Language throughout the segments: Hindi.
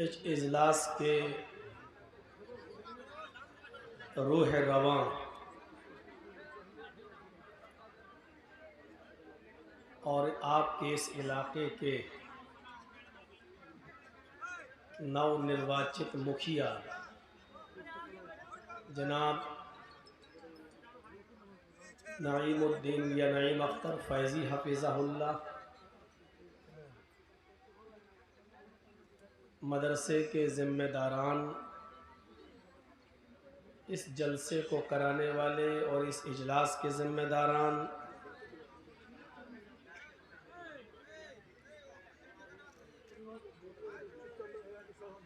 इस इजलास के रूह रवां और आपके इस इलाके के नवनिर्वाचित मुखिया जनाब नईमुद्दीन या नईम अख्तर फैज़ी हफिज़हुल्लाह मदरसे के ज़िम्मेदारान, इस जलसे को कराने वाले और इस इजलास के ज़िम्मेदारान,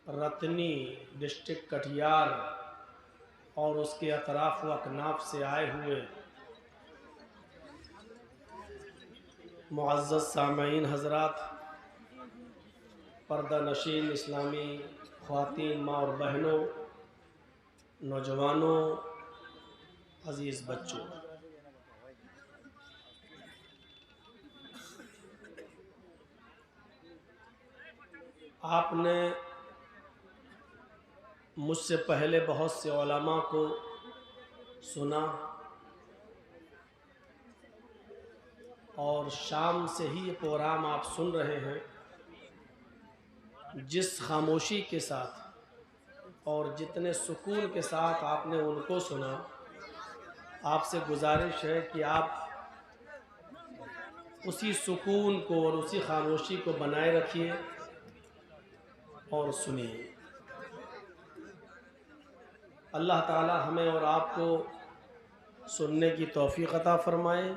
रतनी डिस्ट्रिक्ट कटिहार और उसके अतराफ व अकनाफ से आए हुए मुअज़्ज़ज़ सामईन हज़रात, पर्दा नशीन इस्लामी ख़वातीन माँ और बहनों, नौजवानों, अज़ीज़ बच्चों, आपने मुझसे पहले बहुत से उलमा को सुना और शाम से ही ये प्रोग्राम आप सुन रहे हैं। जिस खामोशी के साथ और जितने सुकून के साथ आपने उनको सुना, आपसे गुजारिश है कि आप उसी सुकून को और उसी खामोशी को बनाए रखिए और सुनिए। अल्लाह ताला हमें और आपको सुनने की तौफीक अता फ़रमाए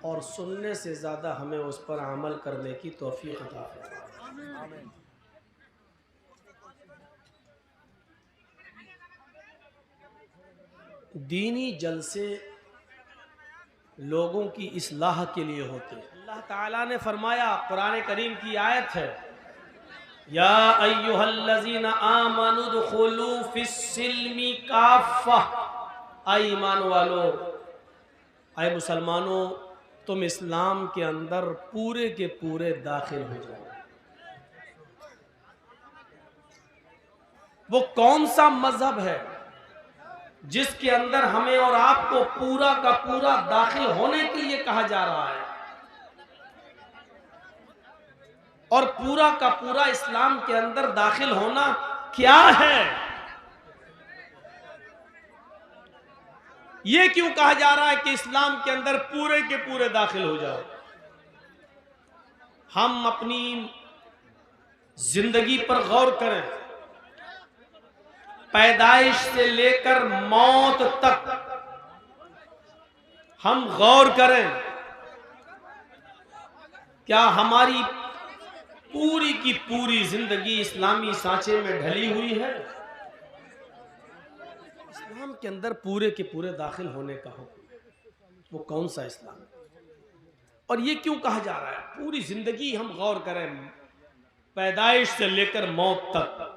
और सुनने से ज़्यादा हमें उस पर अमल करने की तौफीक अता फ़रमाए। दीनी जलसे लोगों की इस्लाह के लिए होते हैं। अल्लाह ताला ने फरमाया, कुरान करीम की आयत है, या अय्युहल्लज़ीना आमनु दुखुलू फिस्सिल्मी काफ़ा, आए ईमान वालो, आए मुसलमानों, तुम इस्लाम के अंदर पूरे के पूरे दाखिल हो जाओ। वो कौन सा मजहब है जिसके अंदर हमें और आपको पूरा का पूरा दाखिल होने के लिए कहा जा रहा है, और पूरा का पूरा इस्लाम के अंदर दाखिल होना क्या है? यह क्यों कहा जा रहा है कि इस्लाम के अंदर पूरे के पूरे दाखिल हो जाओ? हम अपनी जिंदगी पर गौर करें, पैदाइश से लेकर मौत तक हम गौर करें, क्या हमारी पूरी की पूरी जिंदगी इस्लामी सांचे में ढली हुई है? इस्लाम के अंदर पूरे के पूरे दाखिल होने का हुक्म, वो कौन सा इस्लाम है? और ये क्यों कहा जा रहा है पूरी जिंदगी हम गौर करें, पैदाइश से लेकर मौत तक,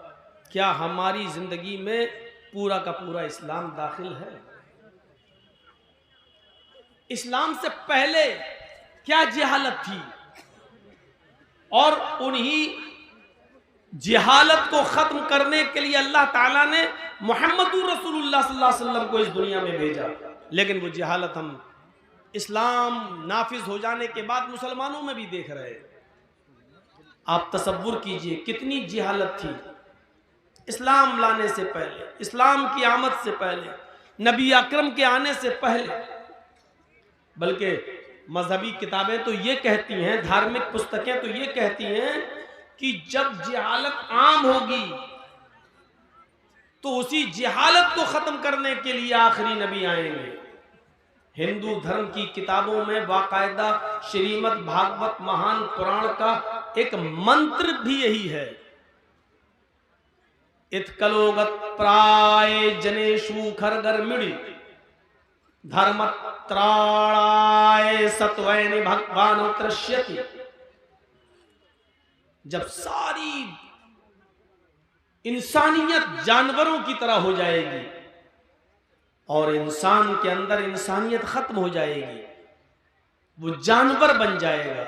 क्या हमारी जिंदगी में पूरा का पूरा इस्लाम दाखिल है? इस्लाम से पहले क्या जहालत थी, और उन्हीं जहालत को खत्म करने के लिए अल्लाह ताला ने मुहम्मदुर रसूलुल्लाह सल्लल्लाहु अलैहि वसल्लम को इस दुनिया में भेजा। लेकिन वो जहालत हम इस्लाम नाफिज हो जाने के बाद मुसलमानों में भी देख रहे हैं। आप तसव्वुर कीजिए कितनी जहालत थी इस्लाम लाने से पहले, इस्लाम की आमद से पहले, नबी अकरम के आने से पहले। बल्कि मजहबी किताबें तो ये कहती हैं, धार्मिक पुस्तकें तो ये कहती हैं कि जब जहालत आम होगी तो उसी जहालत को खत्म करने के लिए आखिरी नबी आएंगे। हिंदू धर्म की किताबों में बाकायदा श्रीमद् भागवत महान पुराण का एक मंत्र भी यही है, इत्कलोगत प्राय जनेशु खरगर मिड़ी धर्मत्राणाय सत्वैनि भगवान उत्तरश्यति। जब सारी इंसानियत जानवरों की तरह हो जाएगी और इंसान के अंदर इंसानियत खत्म हो जाएगी, वो जानवर बन जाएगा।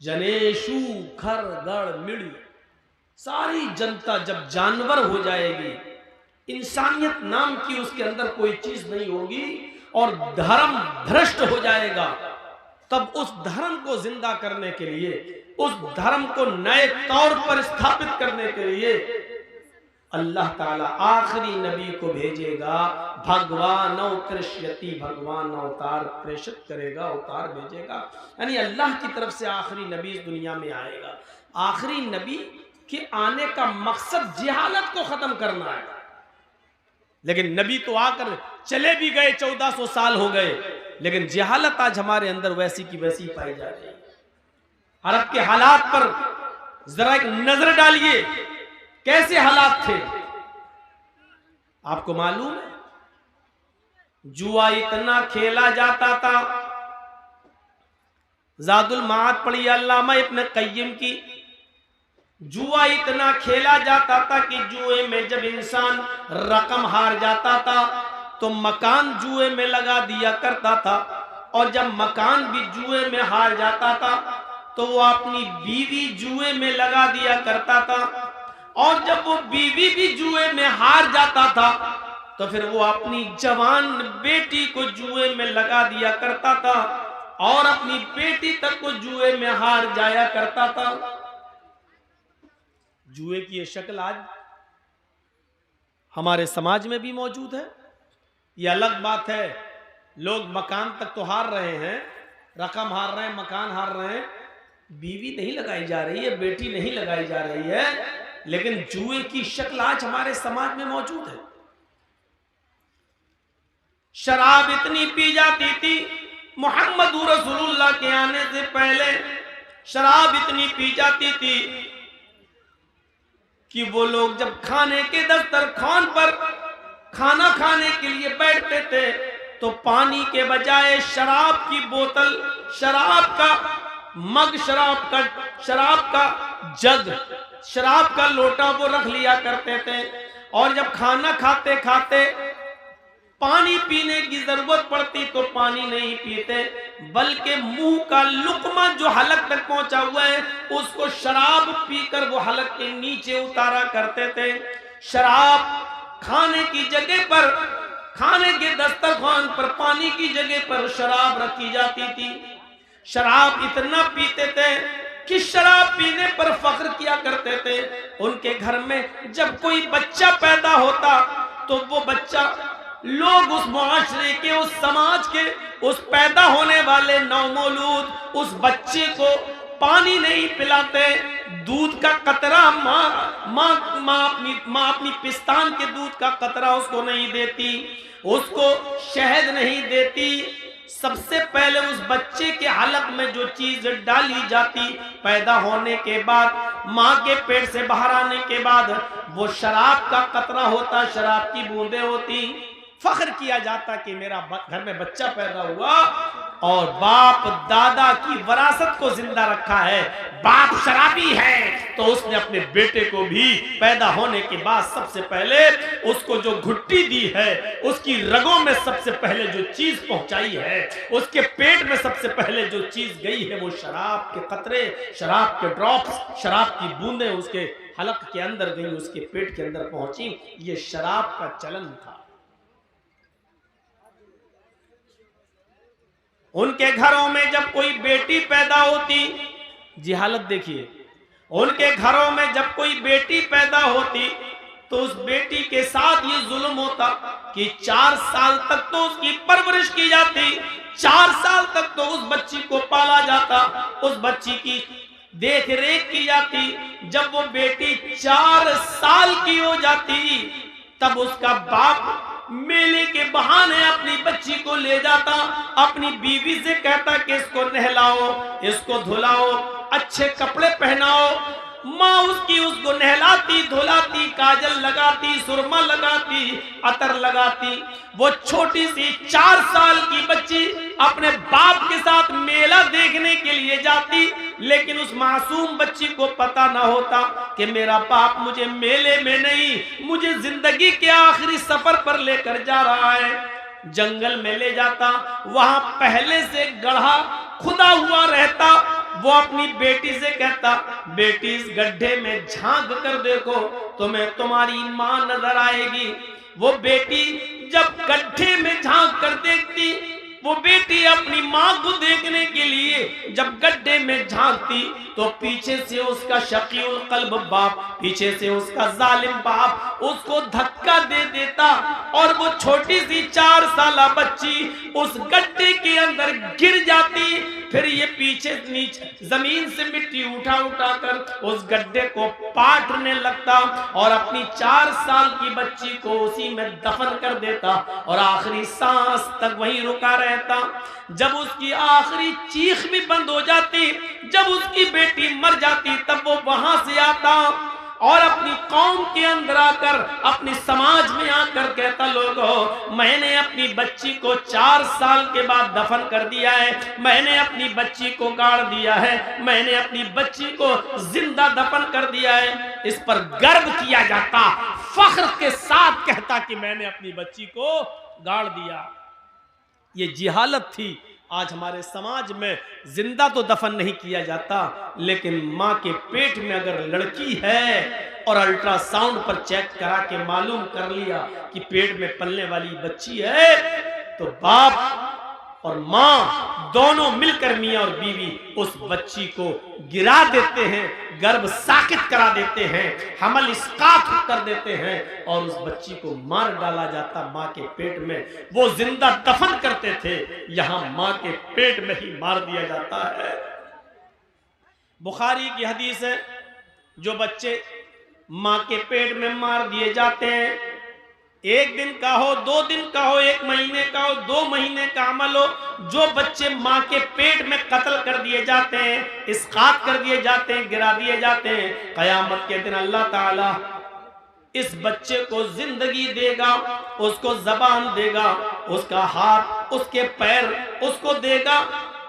जनेशु खरगड़ मिड़ी, सारी जनता जब जानवर हो जाएगी, इंसानियत नाम की उसके अंदर कोई चीज नहीं होगी और धर्म भ्रष्ट हो जाएगा, तब उस धर्म को जिंदा करने के लिए, उस धर्म को नए तौर पर स्थापित करने के लिए अल्लाह ताला आखिरी नबी को भेजेगा। भगवान उत्तरश्यति, भगवान अवतार प्रेषित करेगा, अवतार भेजेगा, यानी अल्लाह की तरफ से आखिरी नबी इस दुनिया में आएगा। आखिरी नबी के आने का मकसद जहालत को खत्म करना है। लेकिन नबी तो आकर चले भी गए, 1400 साल हो गए, लेकिन जहालत आज हमारे अंदर वैसी की वैसी पाई जा रही है। अरब के हालात पर जरा एक नजर डालिए, कैसे हालात थे आपको मालूम है? जुआ इतना खेला जाता था, ज़ादुल माद पढ़ी अल्लामा इब्न क़य्यिम की, जुआ इतना खेला जाता था कि जुए में जब इंसान रकम हार जाता था तो मकान जुए में लगा दिया करता था, और जब मकान भी जुए में हार जाता था तो वो अपनी बीवी जुए में लगा दिया करता था, और जब वो बीवी भी जुए में हार जाता था तो फिर वो अपनी जवान बेटी को जुए में लगा दिया करता था, और अपनी बेटी तक को जुए में हार जाया करता था। जुए की ये शक्ल आज हमारे समाज में भी मौजूद है। ये अलग बात है, लोग मकान तक तो हार रहे हैं, रकम हार रहे हैं, मकान हार रहे हैं, बीवी नहीं लगाई जा रही है, बेटी नहीं लगाई जा रही है, लेकिन जुए की शक्ल आज हमारे समाज में मौजूद है। शराब इतनी पी जाती थी, मोहम्मद रसूलुल्लाह के आने से पहले शराब इतनी पी जाती थी कि वो लोग जब खाने के दस्तरखान पर खाना खाने के लिए बैठते थे तो पानी के बजाय शराब की बोतल, शराब का मग शराब का जग, शराब का लोटा वो रख लिया करते थे। और जब खाना खाते खाते पानी पीने की जरूरत पड़ती तो पानी नहीं पीते, बल्कि मुंह का लुकमा जो हलक तक पहुंचा हुआ है उसको शराब पीकर वो हलक के नीचे उतारा करते थे। शराब खाने की जगह पर, खाने के दस्तरखान पर पानी की जगह पर शराब रखी जाती थी। शराब इतना पीते थे कि शराब पीने पर फख्र किया करते थे। उनके घर में जब कोई बच्चा पैदा होता तो वो बच्चा, लोग उस मुआशरे के, उस समाज के, उस पैदा होने वाले नवमौलूद उस बच्चे को पानी नहीं पिलाते, दूध का कतरा माँ अपनी पिस्तान के दूध का कतरा उसको नहीं देती, उसको शहद नहीं देती। सबसे पहले उस बच्चे के हलक में जो चीज डाली जाती पैदा होने के बाद, माँ के पेट से बाहर आने के बाद, वो शराब का कतरा होता, शराब की बूंदें होती। फख्र किया जाता कि मेरा घर में बच्चा पैदा हुआ और बाप दादा की विरासत को जिंदा रखा है, बाप शराबी है तो उसने अपने बेटे को भी पैदा होने के बाद सबसे पहले उसको जो घुट्टी दी है, उसकी रगों में सबसे पहले जो चीज पहुंचाई है, उसके पेट में सबसे पहले जो चीज गई है वो शराब के कतरे, शराब के ड्रॉप्स, शराब की बूंदें उसके हलक के अंदर गई, उसके पेट के अंदर पहुंची। ये शराब का चलन था। उनके घरों में जब कोई बेटी पैदा होती, जी हालत देखिए, उनके घरों में जब कोई बेटी पैदा होती तो उस बेटी के साथ ये जुल्म होता कि 4 साल तक तो उसकी परवरिश की जाती, 4 साल तक तो उस बच्ची को पाला जाता, उस बच्ची की देख रेख की जाती। जब वो बेटी 4 साल की हो जाती तब उसका बाप मेले के बहाने अपनी बच्ची को ले जाता, अपनी बीवी से कहता कि इसको नहलाओ, इसको धुलाओ, अच्छे कपड़े पहनाओ। माँ उसकी उसको नहलाती, धुलाती, काजल लगाती, सुरमा लगाती, अतर लगाती। वो छोटी सी 4 साल की बच्ची अपने बाप के साथ मेला देखने के लिए जाती, लेकिन उस मासूम बच्ची को पता ना होता कि मेरा बाप मुझे मेले में नहीं, मुझे जिंदगी के आखिरी सफर पर लेकर जा रहा है। जंगल में ले जाता, वहां पहले से गड्ढा खुदा हुआ रहता। वो अपनी बेटी से कहता, बेटी इस गड्ढे में झांक कर देखो, तुम्हें तुम्हारी मां नजर आएगी। वो बेटी जब गड्ढे में झांक कर देखती, वो बेटी अपनी मां को देखने के लिए जब गड्ढे में झांकती तो पीछे से उसका शकीउल कल्ब बाप, पीछे से उसका जालिम बाप उसको धक्का दे देता और वो छोटी सी 4 साल बच्ची उस गड्ढे के अंदर गिर जाती। फिर ये पीछे नीचे जमीन से मिट्टी उठा उठा कर उस गड्ढे को पाटने लगता और अपनी 4 साल की बच्ची को उसी में दफन कर देता और आखिरी सांस तक वहीं रुका रहता। जब उसकी आखिरी चीख भी बंद हो जाती, जब उसकी बेटी मर जाती, तब वो वहां से आता और अपनी कौम के अंदर आकर, अपने समाज में आकर कहता, लोगों मैंने अपनी बच्ची को 4 साल के बाद दफन कर दिया है, मैंने अपनी बच्ची को गाड़ दिया है, मैंने अपनी बच्ची को जिंदा दफन कर दिया है। इस पर गर्व किया जाता, फख्र के साथ कहता कि मैंने अपनी बच्ची को गाड़ दिया। ये जिहालत थी। आज हमारे समाज में जिंदा तो दफन नहीं किया जाता, लेकिन माँ के पेट में अगर लड़की है और अल्ट्रासाउंड पर चेक करा के मालूम कर लिया कि पेट में पलने वाली बच्ची है, तो बाप और माँ दोनों मिलकर, मियाँ और बीवी, उस बच्ची को गिरा देते हैं, गर्भ साकित करा देते हैं, हमल इस्कात कर देते हैं और उस बच्ची को मार डाला जाता माँ के पेट में। वो जिंदा दफन करते थे, यहाँ माँ के पेट में ही मार दिया जाता है। बुखारी की हदीस है, जो बच्चे माँ के पेट में मार दिए जाते हैं, 1 दिन का हो, 2 दिन का हो, 1 महीने का हो, 2 महीने का अमल हो, जो बच्चे माँ के पेट में कत्ल कर दिए जाते हैं, इसकात कर दिए जाते हैं, गिरा दिए जाते हैं, कयामत के दिन अल्लाह ताला इस बच्चे को जिंदगी देगा, उसको जबान देगा, उसका हाथ, उसके पैर उसको देगा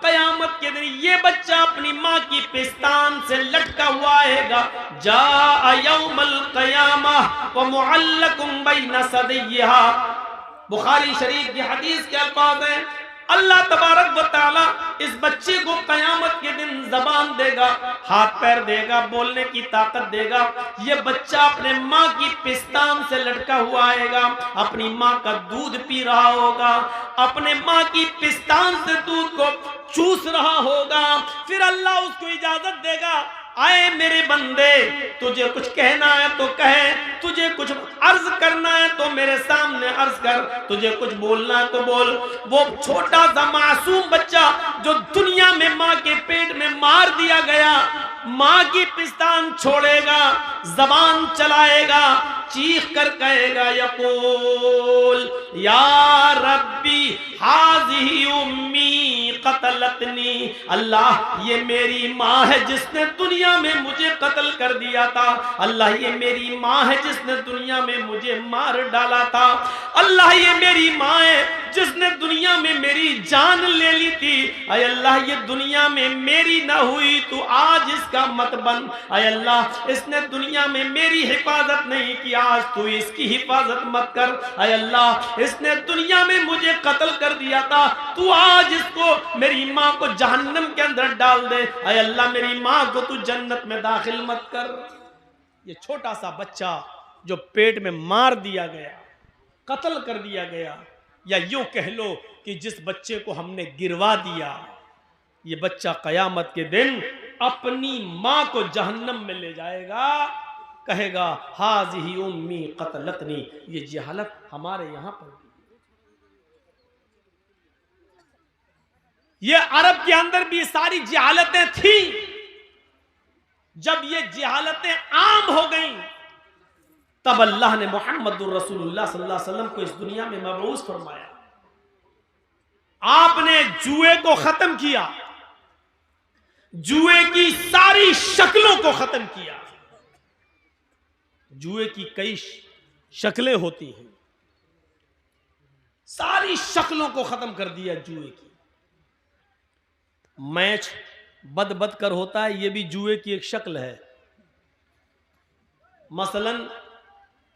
कयामत के दिन ये बच्चा अपनी माँ की पिस्तान से लटका हुआ आएगा। जा यौमल क़यामा व मुअल्लकुम बैन सदियहा। बुखारी शरीफ की हदीस के अल्फाज हैं, अल्लाह तबारक व तआला इस बच्चे को कयामत के दिन जबान देगा, हाथ पैर देगा, बोलने की ताकत देगा। ये बच्चा अपने माँ की पिस्तान से लटका हुआ आएगा, अपनी माँ का दूध पी रहा होगा, अपने माँ की पिस्तान से दूध को चूस रहा होगा। फिर अल्लाह उसको इजाजत देगा, आए मेरे बंदे, तुझे कुछ कहना है तो कहे, तुझे कुछ अर्ज करना है तो मेरे सामने अर्ज कर, तुझे कुछ बोलना है तो बोल। वो छोटा सा मासूम बच्चा जो दुनिया में माँ के पेट में मार दिया गया, माँ की पिस्तान छोड़ेगा, जबान चलाएगा, चीख कर कहेगा यकूल या रब्बी हाज़िही उम्मी क़तलतनी। अल्लाह ये मेरी माँ है जिसने दुनिया में मुझे कत्ल कर दिया था। अल्लाह ये मेरी माँ है जिसने दुनिया में मुझे मार डाला था। अल्लाह ये मेरी माँ है जिसने दुनिया में मेरी जान ले ली थी। अय अल्लाह ये दुनिया में मेरी ना हुई तो आज इसका मत बन। अय अल्लाह इसने दुनिया में मेरी हिफाजत नहीं की, आज तू इसकी हिफाजत मत कर। अय अल्लाह इसने दुनिया में मुझे कत्ल कर दिया था, तू आज इसको मेरी माँ को जहन्नम के अंदर डाल दे। अय अल्लाह मेरी माँ को तू जन्नत में दाखिल मत कर। ये छोटा सा बच्चा जो पेट में मार दिया गया, कत्ल कर दिया गया, या यूं कह लो कि जिस बच्चे को हमने गिरवा दिया, ये बच्चा कयामत के दिन अपनी माँ को जहन्नम में ले जाएगा, कहेगा हाज़िही उम्मी क़तलतनी। ये जहालत हमारे यहां पर, ये अरब के अंदर भी सारी जहालतें थी। जब ये जहालतें आम हो गईं, तब अल्लाह ने मुहम्मदुर रसूलुल्लाह सल्लल्लाहु अलैहि वसल्लम को इस दुनिया में मबऊस फरमाया। आपने जुए को खत्म किया, जुए की सारी शक्लों को खत्म किया। जुए की कई शक्लें होती हैं, सारी शक्लों को खत्म कर दिया जुए की। मैच बद बद कर होता है, यह भी जुए की एक शक्ल है। मसलन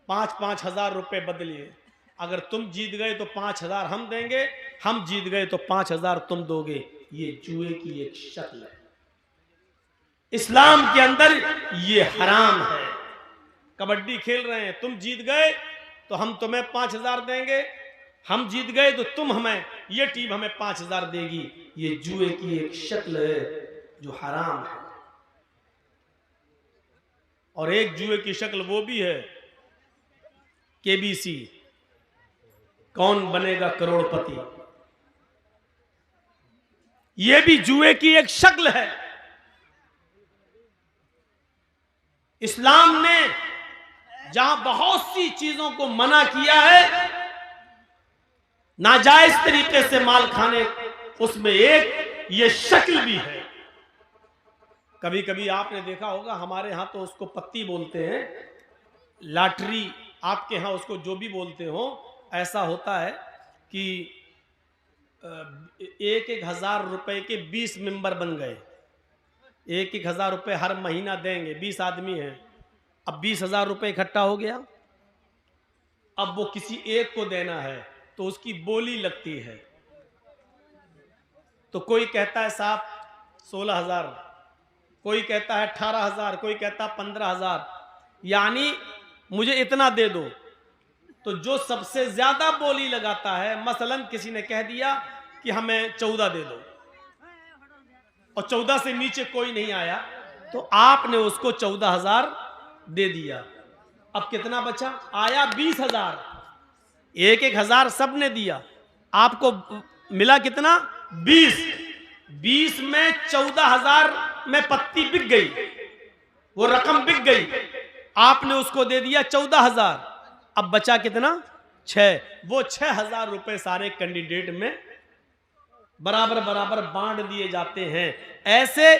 5-5 हजार रुपए बदलिए, अगर तुम जीत गए तो 5 हजार हम देंगे, हम जीत गए तो 5 हजार तुम दोगे। ये जुए की एक शक्ल है। इस्लाम के अंदर ये हराम है। कबड्डी खेल रहे हैं, तुम जीत गए तो हम तुम्हें 5 हजार देंगे, हम जीत गए तो तुम हमें, ये टीम हमें 5 हजार देगी। ये जुए की एक शक्ल है जो हराम है। और एक जुए की शक्ल वो भी है केबीसी, कौन बनेगा करोड़पति। यह भी जुए की एक शक्ल है। इस्लाम ने जहां बहुत सी चीजों को मना किया है नाजायज तरीके से माल खाने, उसमें एक ये शक्ल भी है। कभी कभी आपने देखा होगा, हमारे यहां तो उसको पत्ती बोलते हैं, लॉटरी, आपके यहां उसको जो भी बोलते हो। ऐसा होता है कि 1-1 हजार रुपए के 20 मेंबर बन गए, 1-1 हजार रुपए हर महीना देंगे, 20 आदमी हैं, अब 20 हजार रुपए इकट्ठा हो गया। अब वो किसी एक को देना है तो उसकी बोली लगती है। तो कोई कहता है साहब 16 हजार, कोई कहता है 18 हजार, कोई कहता है 15 हजार, यानी मुझे इतना दे दो। तो जो सबसे ज्यादा बोली लगाता है, मसलन किसी ने कह दिया कि हमें 14 दे दो, और 14 से नीचे कोई नहीं आया, तो आपने उसको 14 हजार दे दिया। अब कितना बचा? आया 20 हजार, 1-1 हजार सबने दिया, आपको मिला कितना? 20। 20 में 14 हजार में पत्ती बिक गई, वो रकम बिक गई, आपने उसको दे दिया 14 हजार। अब बचा कितना? 6। वो 6 हजार रुपए सारे कैंडिडेट में बराबर बांट दिए जाते हैं। ऐसे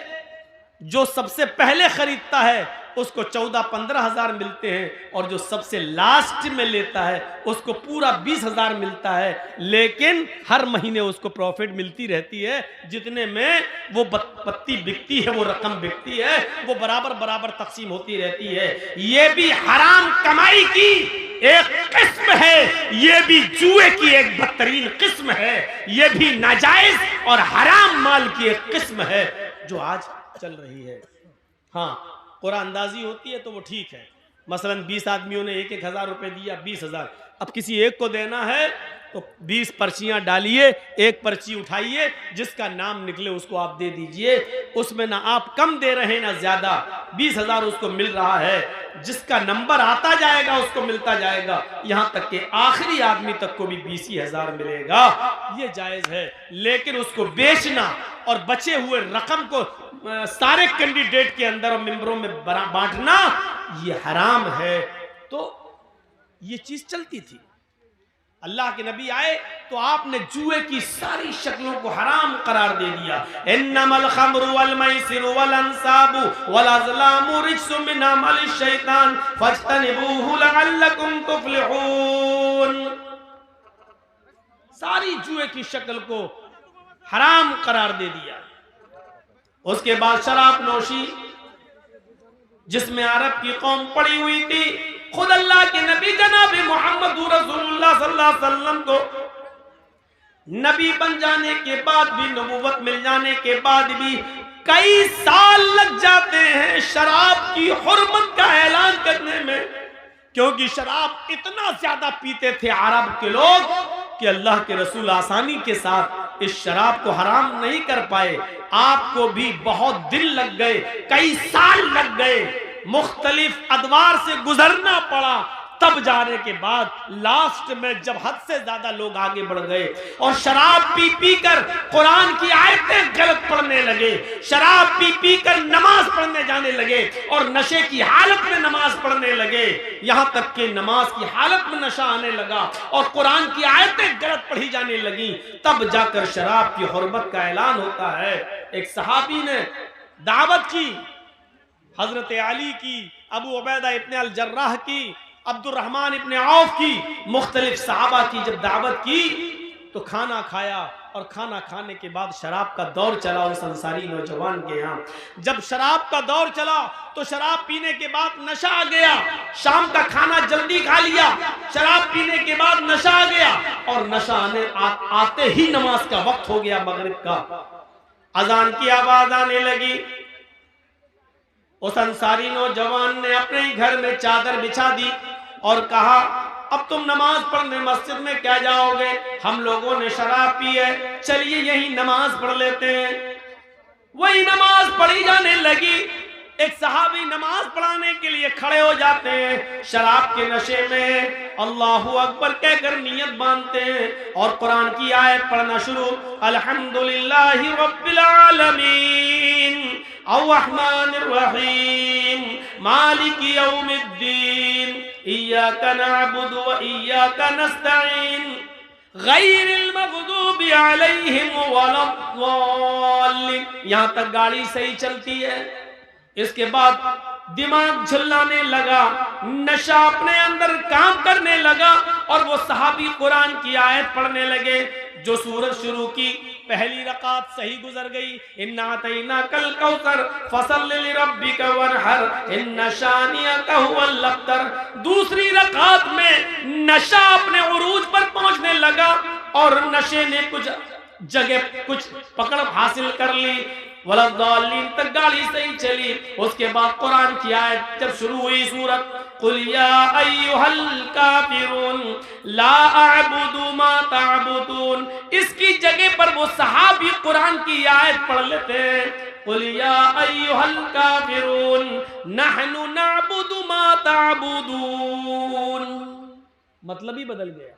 जो सबसे पहले खरीदता है उसको 14-15 हजार मिलते हैं, और जो सबसे लास्ट में लेता है उसको पूरा 20 हजार मिलता है। लेकिन हर महीने उसको प्रॉफिट मिलती रहती है, जितने में वो पत्ती बिकती है, वो रकम बिकती है, वो बराबर बराबर तकसीम होती रहती है। ये भी हराम कमाई की एक किस्म है, ये भी जुए की एक बदतरीन किस्म है, ये भी नाजायज और हराम माल की एक किस्म है जो आज चल रही है। हाँ, कुरानंदाजी होती है तो वो ठीक है, मसलन 20 आदमियों ने 1-1 हजार रुपए दिया, 20 हजार। अब किसी एक को देना है तो 20 पर्चियां डालिए, एक पर्ची उठाइए, जिसका नाम निकले उसको आप दे दीजिए। उसमें ना आप कम दे रहे ना ज्यादा, 20 हजार उसको मिल रहा है, जिसका नंबर आता जाएगा उसको मिलता जाएगा, यहां तक कि आखिरी आदमी तक को भी 20 ही हजार मिलेगा। ये जायज है। लेकिन उसको बेचना और बचे हुए रकम को सारे कैंडिडेट के अंदर और मेंबरों में बांटना, ये हराम है। तो ये चीज चलती थी। अल्लाह के नबी आए तो आपने जुए की सारी शक्लों को हराम करार दे दिया। इन्नमल खम्रु वल मैसिरु वल अंसाबु वल अज़लामु रिज्सुम मिन अमलि शैतान फज्तनिबूहु लअल्लकुम तुफ्लिहून। सारी जुए की शक्ल को हराम करार दे दिया। उसके बाद शराब नोशी, जिसमें अरब की कौम पड़ी हुई थी, खुद अल्लाह के नबी जनाब मोहम्मद रसूलुल्लाह सल्लल्लाहु अलैहि वसल्लम को नबी बन जाने के बाद भी, नबूवत मिल जाने के बाद भी कई साल लग जाते हैं शराब की हुर्मत का ऐलान करने में, क्योंकि शराब इतना ज्यादा पीते थे अरब के लोग कि अल्लाह के रसूल आसानी के साथ इस शराब को हराम नहीं कर पाए। आपको भी बहुत दिन लग गए, कई साल लग गए, मुख्तलिफ अदवार से गुजरना पड़ा, तब जाने के बाद लास्ट में जब हद से ज्यादा लोग आगे बढ़ गए और शराब पी पी कर कुरान की आयतें गलत पढ़ने लगे, शराब पी पी कर नमाज पढ़ने जाने लगे और नशे की हालत में नमाज पढ़ने लगे, यहां तक कि नमाज की हालत में नशा आने लगा और कुरान की आयतें गलत पढ़ी जाने लगी, तब जाकर शराब की हुर्मत का ऐलान होता है। एक सहाबी ने दावत की, हजरत अली की, अबू उबैदा इब्न अल जर्राह की, अब्दुर्रहमान इब्न औफ की, मुख्तलिफ सहाबा की जब दावत की तो खाना खाया और खाना खाने के बाद शराब का दौर चला उस अंसारी नौजवान के यहाँ। जब शराब का दौर चला तो शराब पीने के बाद नशा आ गया, शाम का खाना जल्दी खा लिया, शराब पीने के बाद नशा आ गया और नशा आते ही नमाज का वक्त हो गया, मगरिब का अजान की आवाज आने लगी। उस अंसारी नौजवान ने अपने ही घर में चादर बिछा दी और कहा, अब तुम नमाज पढ़ने मस्जिद में क्या जाओगे, हम लोगों ने शराब पी है, चलिए यही नमाज पढ़ लेते हैं। वही नमाज पढ़ी जाने लगी। एक सहाबी नमाज पढ़ाने के लिए खड़े हो जाते हैं, शराब के नशे में अल्लाहु अकबर कहकर नियत बांधते हैं और कुरान की आयत पढ़ना शुरू, अल्हम्दुलिल्लाहि रब्बिल आलमीन अर्रहमानिर रहीम मालिकी यौमिद्दीन इय्याका नअबुदु व इय्याका नस्तईन गैरिल मग़दूबि अलैहिम वलद्दाल्लीन। यहां तक गाड़ी सही चलती है। इसके बाद दिमाग झुल्लाने लगा, नशा अपने अंदर काम करने लगा और वो सहाबी कुरान की आयत पढ़ने लगे। जो सूरत शुरू की, पहली रकात सही गुजर गई, इन्ना अतैना कल कौसर फसल्लि लिरब्बिका वनहर इन्ना शानिअका हुवल अब्तर। दूसरी रकात में नशा अपने उरूज पर पहुंचने लगा और नशे ने कुछ जगह कुछ पकड़ हासिल कर ली, वलद्दाल्लीन तक गाड़ी सही चली। उसके बाद कुरान की आयत जब शुरू हुई, सूरत कुल या अय्युहल काफिरून ला अअबुदु मा तअबुदून, इसकी जगह पर वो सहाबी कुरान की आयत पढ़ लेते हैं, कुल या अय्युहल काफिरून नहनु नअबुदु मा तअबुदून। मतलब ही बदल गया।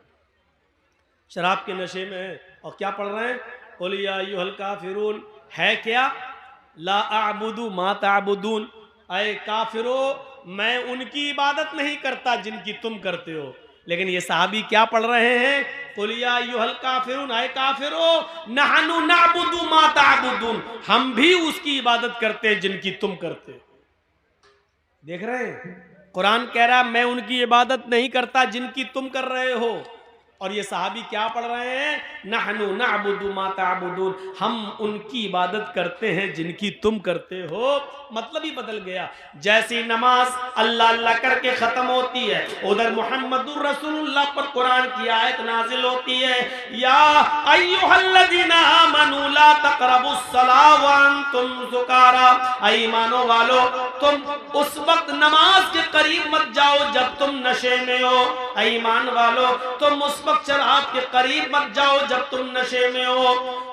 शराब के नशे में और क्या पढ़ रहे हैं, कुल या अय्युहल काफिरून है क्या, ला अअबुदु मा तअबुदून, अय काफिरो मैं उनकी इबादत नहीं करता जिनकी तुम करते हो। लेकिन ये सहाबी क्या पढ़ रहे हैं, कुल या अय्युहल काफिरून, अय काफिरो नहनु नअबुदु मा तअबुदून, हम भी उसकी इबादत करते हैं जिनकी तुम करते हो। देख रहे हैं, कुरान कह रहा है मैं उनकी इबादत नहीं करता जिनकी तुम कर रहे हो। और ये सहाबी क्या पढ़ रहे हैं, नहनु नअबुदु मा तअबुदून, हम उनकी इबादत करते हैं जिनकी तुम करते हो। मतलब ही बदल गया। जैसी नमाज अल्लाह अल्लाह करके खत्म होती है, उधर मुहम्मदुर रसूलुल्लाह पर कुरान की आयत नाजिल होती है, या अय्युहल्लज़ीना आमनू ला तक़रबुस सलाह व अंतुम सुकारा, ईमानो वालो तुम उस वक्त नमाज के करीब मत जाओ जब तुम नशे में हो। ईमान वालो तुम उस वक्त शराब के करीब मत जाओ जब तुम नशे में हो।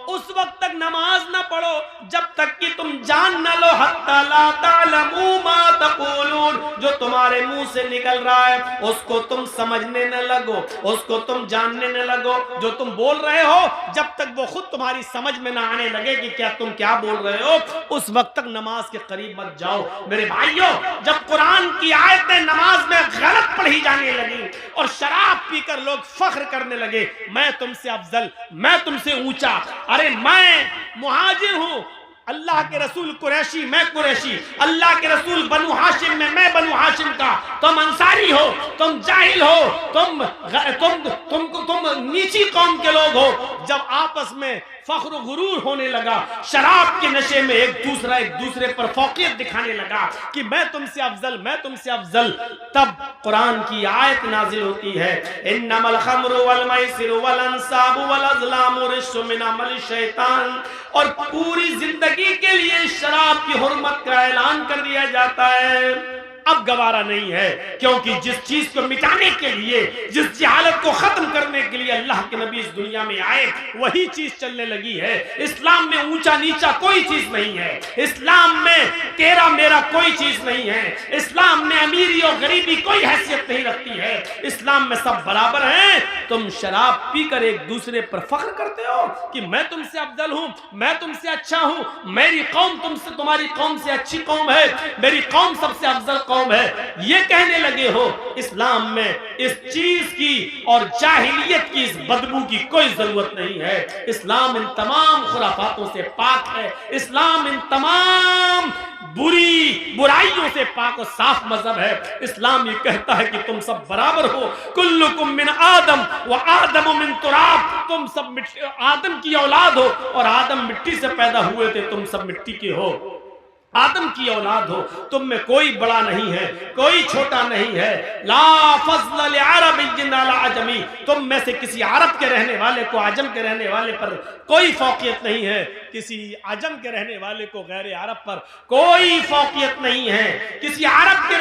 उस वक्त तक नमाज ना पढ़ो जब तक कि तुम जान न लो हत्ता ला तालमू मा तक़ूलून, जो तुम्हारे मुंह से निकल रहा है उसको तुम समझने न लगो, उसको तुम जानने न लगो। जो तुम बोल रहे हो जब तक वो खुद तुम्हारी समझ में ना आने लगे कि क्या तुम क्या बोल रहे हो, उस वक्त तक नमाज के करीब मत जाओ। मेरे भाइयों, जब कुरान की आयतें नमाज में गलत पढ़ी जाने लगी और शराब पीकर लोग फख्र करने लगे, मैं तुमसे अफजल, मैं तुमसे ऊंचा, अरे मैं मुहाजिर हूं, अल्लाह के रसूल कुरैशी, मैं कुरैशी, अल्लाह के रसूल बनु हाशिम में, मैं बनु हाशिम का, तुम अंसारी हो, तुम जाहिल हो, तुम नीची कौम के लोग हो। जब आपस में फख्र गुरूर होने लगा, शराब के नशे में एक दूसरे पर फौकियत दिखाने लगा कि मैं तुमसे अफजल, मैं तुमसे अफजल, तब कुरान की आयत नाजिल होती है, इन्नमल खम्रु वल मैसिरु वल अंसाबु वल अज़लामु रिज्सुम मिन अमलि शैतान, और पूरी जिंदगी के लिए शराब की हुर्मत का ऐलान कर दिया जाता है। अब गवारा नहीं है, क्योंकि जिस चीज को मिटाने के लिए, जिस जहालत को खत्म करने के लिए अल्लाह के नबी इस दुनिया में आए, वही चीज चलने लगी है। इस्लाम में ऊंचा नीचा कोई चीज नहीं है, इस्लाम में तेरा मेरा कोई चीज नहीं है, इस्लाम में अमीरी और गरीबी कोई हैसियत नहीं रखती है, इस्लाम में सब बराबर हैं। तुम शराब पीकर एक दूसरे पर फख्र करते हो कि मैं तुमसे अफजल हूं, मैं तुमसे अच्छा हूं, मेरी कौम तुमसे, तुम्हारी कौम से अच्छी कौम है, मेरी कौम सबसे अफजल कौम है, ये कहने लगे हो। इस्लाम में इस चीज की और जाहिलियत की इस बदबू की कोई जरूरत नहीं है। इस्लाम इन तमाम खुराफातों से पाक है, इस्लाम इन तमाम बुराइयों से पाक और साफ मजहब है। इस्लाम ये कहता है कि तुम सब बराबर हो, कुल्लुकुम मिन आदम व आदम मिन तुराब, तुम सब आदम की औलाद हो और आदम मिट्टी से पैदा हुए थे, तुम सब मिट्टी के हो, आदम की औलाद हो, तुम में कोई बड़ा नहीं है, कोई छोटा नहीं है। ला फज़्ल लिअरबिय्यिन अला अजमी, तुम में से किसी अरब के रहने वाले को आजम के रहने वाले पर कोई फौकियत नहीं है, किसी आजम के रहने वाले को गैर अरब पर कोई फौकियत नहीं है, किसी अरब के